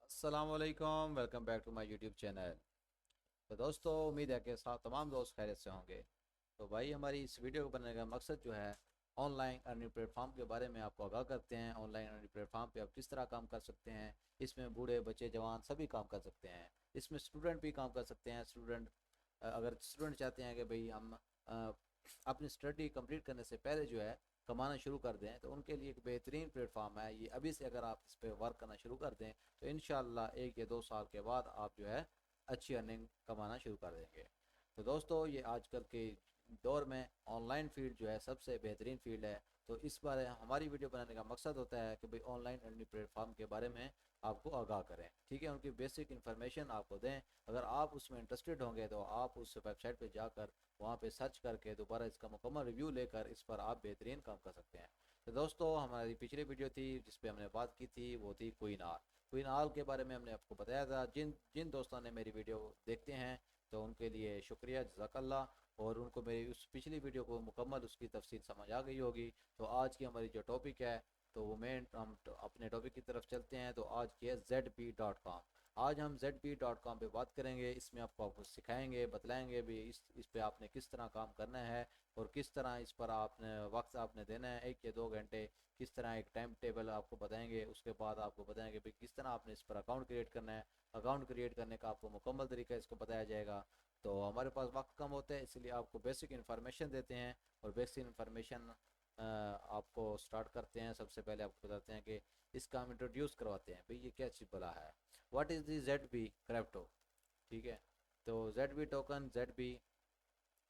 अस्सलाम वालेकुम, welcome back to my YouTube channel. तो दोस्तों, उम्मीद है कि साथ तमाम दोस्त खैरियत से होंगे। तो भाई, हमारी इस वीडियो को बनाने का मकसद जो है, ऑनलाइन अर्निंग प्लेटफॉर्म के बारे में आपको आगाह करते हैं। ऑनलाइन अर्निंग प्लेटफॉर्म पे आप किस तरह काम कर सकते हैं। इसमें बूढ़े बच्चे जवान सभी काम कर सकते हैं। इसमें स्टूडेंट भी काम कर सकते हैं। अगर स्टूडेंट चाहते हैं कि भाई हम अपनी स्टडी कंप्लीट करने से पहले जो है कमाना शुरू कर दें, तो उनके लिए एक बेहतरीन प्लेटफॉर्म है ये। अभी से अगर आप इस पर वर्क करना शुरू कर दें तो इंशाल्लाह 1 या 2 साल के बाद आप जो है अच्छी अर्निंग कमाना शुरू कर देंगे। तो दोस्तों, ये आजकल के दौर में ऑनलाइन फील्ड जो है सबसे बेहतरीन फील्ड है। तो इस बारे हमारी वीडियो बनाने का मकसद होता है कि भाई ऑनलाइन अर्निंग प्लेटफॉर्म के बारे में आपको आगाह करें, ठीक है, उनकी बेसिक इन्फॉर्मेशन आपको दें। अगर आप उसमें इंटरेस्टेड होंगे तो आप उस वेबसाइट पर जाकर वहाँ पे सर्च करके दोबारा इसका मुकम्मल रिव्यू लेकर इस पर आप बेहतरीन काम कर सकते हैं। तो दोस्तों, हमारी पिछली वीडियो थी जिस पे हमने बात की थी, वो थी क्वीन आर। क्वीन आर के बारे में हमने आपको बताया था। जिन जिन दोस्तों ने मेरी वीडियो देखते हैं तो उनके लिए शुक्रिया, जज़ाकल्लाह। और उनको मेरी उस पिछली वीडियो को मुकम्मल उसकी तफसील समझ आ गई होगी। तो आज की हमारी जो टॉपिक है, तो वो मेन हम अपने टॉपिक की तरफ चलते हैं। तो आज की है ZB.com। आज हम ZB.com पे बात करेंगे। इसमें आपको सिखाएंगे, बतलाएंगे भी इस पे आपने किस तरह काम करना है और किस तरह इस पर आपने वक्त आपने देना है, 1 या 2 घंटे। किस तरह एक टाइम टेबल आपको बताएंगे। उसके बाद आपको बताएंगे भी किस तरह आपने इस पर अकाउंट क्रिएट करना है। अकाउंट क्रिएट करने का आपको मुकम्मल तरीका इसको बताया जाएगा। तो हमारे पास वक्त कम होता है, इसलिए आपको बेसिक इन्फॉर्मेशन देते हैं। और बेसिक इन्फॉर्मेशन आपको स्टार्ट करते हैं। सबसे पहले आपको बताते हैं कि इसका हम इंट्रोड्यूस करवाते हैं भाई ये क्या चीज़ भला है। What is the ZB crypto, ठीक है। तो ZB token, ZB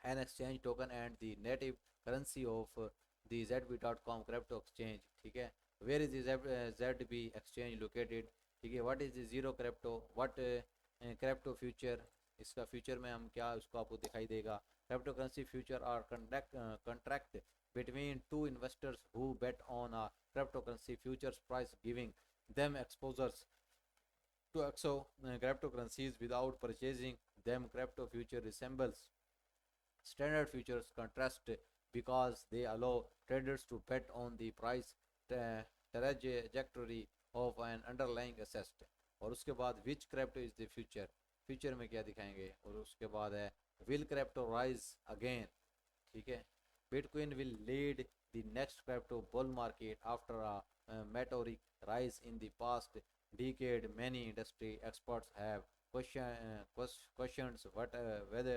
an exchange token and the native currency of the ZB.com crypto exchange, ठीक है। Where is the ZB exchange located, ठीक है। What is the zero crypto, what crypto future, इसका future में हम क्या उसको आपको दिखाई देगा। क्रिप्टो करेंसी फ्यूचर और contract between two investors who bet on a cryptocurrency futures price, giving them exposures to cryptocurrencies without purchasing them. Crypto future resembles standard futures contrast because they allow traders to bet on the price trajectory of an underlying asset। और उसके बाद which crypto is the future, future में क्या दिखाएंगे। और उसके बाद है विल क्रिप्टो राइज अगेन, ठीक है। Bitcoin will lead the next crypto bull market after a meteoric rise in the past decade. Many industry experts have questions whether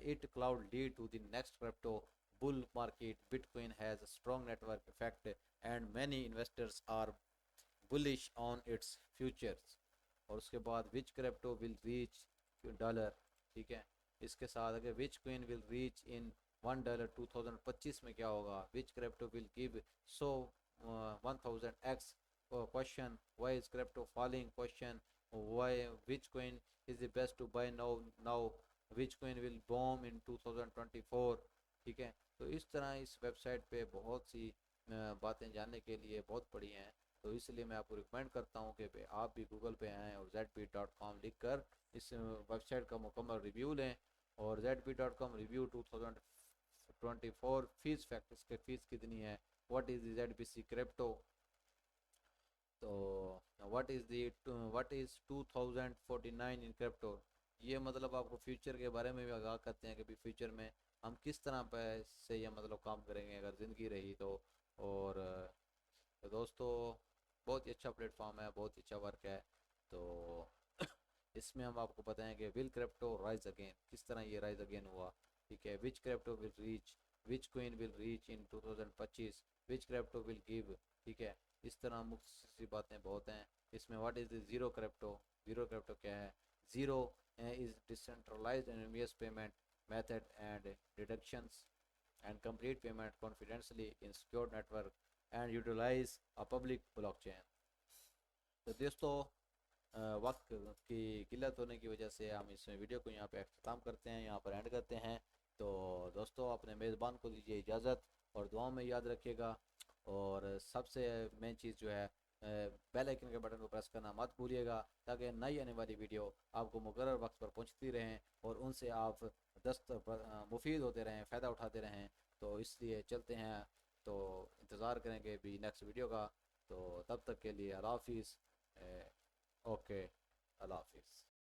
it cloud lead to the next crypto bull market. Bitcoin has a strong network effect and many investors are bullish on its futures। और उसके बाद which crypto will reach dollar, ठीक है। इसके साथ अगर which coin will reach in $1 2025 में क्या होगा। Which crypto will give so 1000x question why is crypto falling question why which coin is the best to buy now now which coin will boom in 2024, ठीक है। तो इस तरह इस website पे बहुत सी बातें जानने के लिए बहुत पड़ी हैं। तो इसलिए मैं आपको रिकमेंड करता हूँ कि आप भी गूगल पे आएँ और ZB.com लिख कर इस वेबसाइट का मुकम्मल रिव्यू लें। और ZB.com रिव्यू 2024 फीस फैक्ट, इसके फीस कितनी है। व्हाट इज़ ZBC क्रिप्टो, तो व्हाट इज़ 2049 इन क्रिप्टो। ये मतलब आपको फ्यूचर के बारे में भी आगाह करते हैं कि भी फ्यूचर में हम किस तरह पे से ये मतलब काम करेंगे अगर ज़िंदगी रही तो। और तो दोस्तों, बहुत ही अच्छा प्लेटफॉर्म है, बहुत ही अच्छा वर्क है। तो इसमें हम आपको बताएंगे विल क्रिप्टो राइज अगेन, किस तरह ये राइज अगेन हुआ, ठीक है। Which crypto will reach, which coin will reach in 2025, which crypto will give, ठीक है। इस तरह मुख्त सी बातें बहुत हैं इसमें। What is the zero crypto, zero crypto क्या है। Zero is decentralized anonymous payment method and deductions and complete payment confidentially in secure network and utilize a public blockchain। तो दोस्तों, वक्त की किल्लत होने की वजह से हम इस वीडियो को यहाँ पे अख्ताम करते हैं, यहाँ पर एंड करते हैं। तो दोस्तों, अपने मेज़बान को दीजिए इजाज़त और दुआओं में याद रखिएगा। और सबसे मेन चीज़ जो है, बेल आइकन के बटन को प्रेस करना मत भूलिएगा ताकि नई आने वाली वीडियो आपको मुकर्रर वक्त पर पहुँचती रहें और उनसे आप मुफीद होते रहें, फ़ायदा उठाते रहें। तो इसलिए चलते हैं, तो इंतज़ार करेंगे भी नेक्स्ट वीडियो का। तो तब तक के लिए अल्लाह हाफिज़। ओके, अल्लाह हाफिज़।